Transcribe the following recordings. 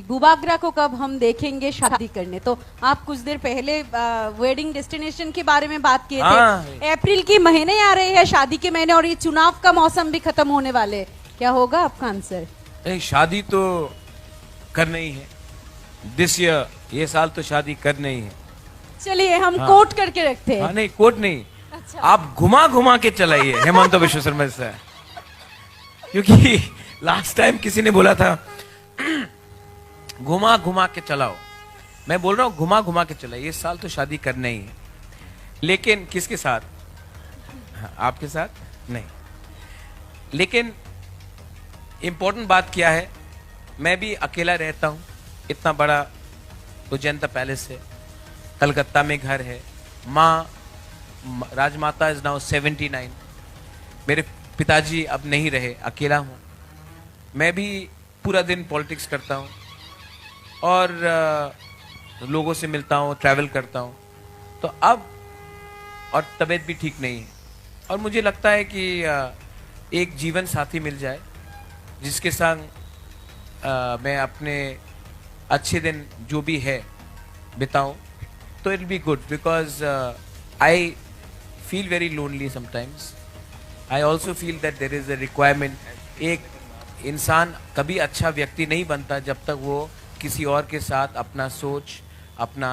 बुबागरा को कब हम देखेंगे शादी करने? तो आप कुछ देर पहले वेडिंग डेस्टिनेशन के बारे में बात किए थे। अप्रैल के महीने आ रहे हैं, शादी के महीने, और ये चुनाव का मौसम भी खत्म होने वाले। क्या होगा आपका आंसर? नहीं, शादी तो करना ही है दिस ईयर, ये साल तो शादी करना ही है। चलिए हम कोट करके रखते हैं। हाँ, नहीं कोट नहीं। अच्छा। आप घुमा घुमा के चलाइए हेमंत विश्व शर्मा से, क्योंकि लास्ट टाइम किसी ने बोला था घुमा घुमा के चलाओ। मैं बोल रहा हूं घुमा घुमा के चलाइए, इस साल तो शादी करना ही है। लेकिन किसके साथ? हाँ, आपके साथ नहीं। लेकिन इंपॉर्टेंट बात क्या है, मैं भी अकेला रहता हूं। इतना बड़ा उज्जैन पैलेस है, कलकत्ता में घर है, माँ राजमाता इज नाउ 79। मेरे पिताजी अब नहीं रहे, अकेला हूं। मैं भी पूरा दिन पॉलिटिक्स करता हूं और लोगों से मिलता हूं, ट्रैवल करता हूं। तो अब और तबीयत भी ठीक नहीं है, और मुझे लगता है कि एक जीवन साथी मिल जाए जिसके संग मैं अपने अच्छे दिन जो भी है बिताऊं, तो it be good, because I feel very lonely sometimes. I also feel that there is a requirement. एक इंसान कभी अच्छा व्यक्ति नहीं बनता जब तक वो किसी और के साथ अपना सोच, अपना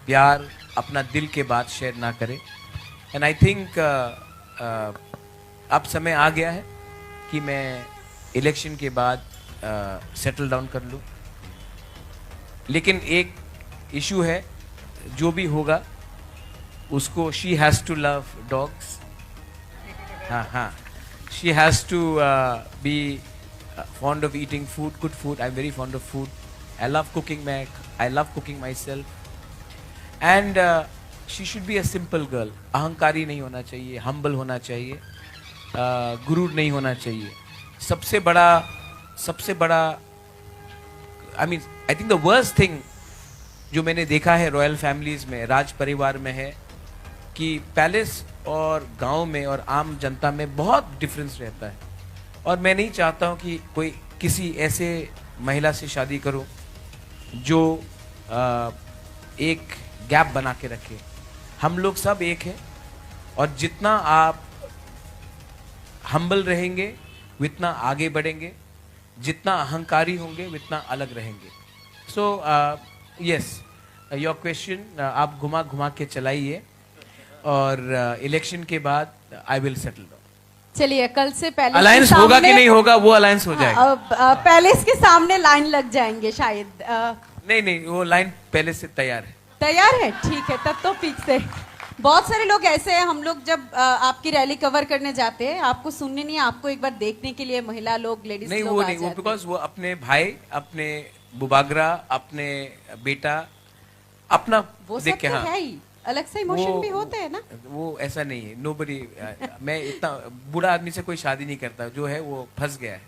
प्यार, अपना दिल के बात शेयर ना करे। एंड आई थिंक अब समय आ गया है कि मैं इलेक्शन के बाद सेटल डाउन कर लूं। लेकिन एक इशू है, जो भी होगा उसको, she has to love dogs. हाँ, she has to be fond of eating food, good food. I'm very fond of food. I love cooking. I love cooking myself. And she should be a simple girl. अहंकारी नहीं होना चाहिए, humble होना चाहिए, गुरूर नहीं होना चाहिए। सबसे बड़ा I mean, I think the worst thing जो मैंने देखा है रॉयल फैमिलीज में, राज परिवार में, है कि पैलेस और गांव में और आम जनता में बहुत डिफरेंस रहता है। और मैं नहीं चाहता हूं कि कोई किसी ऐसे महिला से शादी करो जो एक गैप बना के रखे। हम लोग सब एक हैं, और जितना आप हम्बल रहेंगे उतना आगे बढ़ेंगे, जितना अहंकारी होंगे उतना अलग रहेंगे। सो यस, योर क्वेश्चन, आप घुमा घुमा के चलाइए, और इलेक्शन के बाद आई विल सेटल डाउन। चलिए, कल से पैलेस अलायंस होगा कि नहीं होगा, वो अलायंस हो जाएगा। पैलेस के सामने लाइन लग जाएंगे शायद। नहीं, वो लाइन पहले से तैयार है। तैयार है, ठीक है, तब तो फिक्स है। बहुत सारे लोग ऐसे हैं, हम लोग जब आपकी रैली कवर करने जाते हैं, आपको सुनने नहीं, आपको एक बार देखने के लिए महिला लोग, लेडीज नहीं, लोग वो नहीं, वो बिकॉज वो अपने भाई, अपने बुबागरा, अपने बेटा, अपना वो देख के, हाँ, है ही अलग से इमोशन भी होते हैं ना। वो ऐसा नहीं है, नोबडी। मैं इतना बूढ़ा आदमी से कोई शादी नहीं करता, जो है वो फंस गया है।